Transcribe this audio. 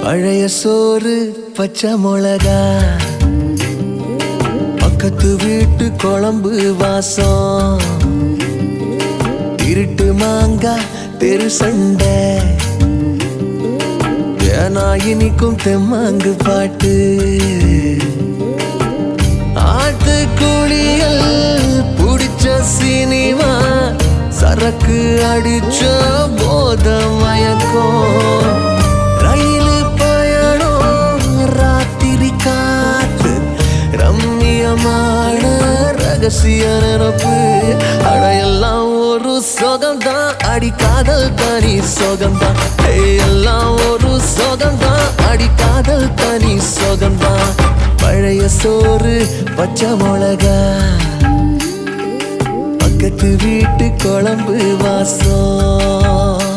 பழைய சோறு பச்சை மிளகா, பக்கத்து வீட்டு குழம்பு வாசம், இருட்டு மாங்கா தெரு சண்டை, ஏனா இனிக்கும் தெம்மாங்கு பாட்டு, ஆட்டு குளியல் புடிச்ச சினிமா, சரக்கு அடிச்ச போத மயக்கம், ரயிலு பயணம் ராத்திரி காத்து, ரம்மியமான ரகசிய நினப்பு, அடையெல்லாம் ஒரு சொகம்தான், அடி காதல் தனி சொகம்தான், எல்லாம் ஒரு சொகம்தான், அடி காதல் தனி சொகம்தான். பழைய சோறு பச்சை மிளகா, பக்கத்து வீட்டு குழம்பு வாசம்.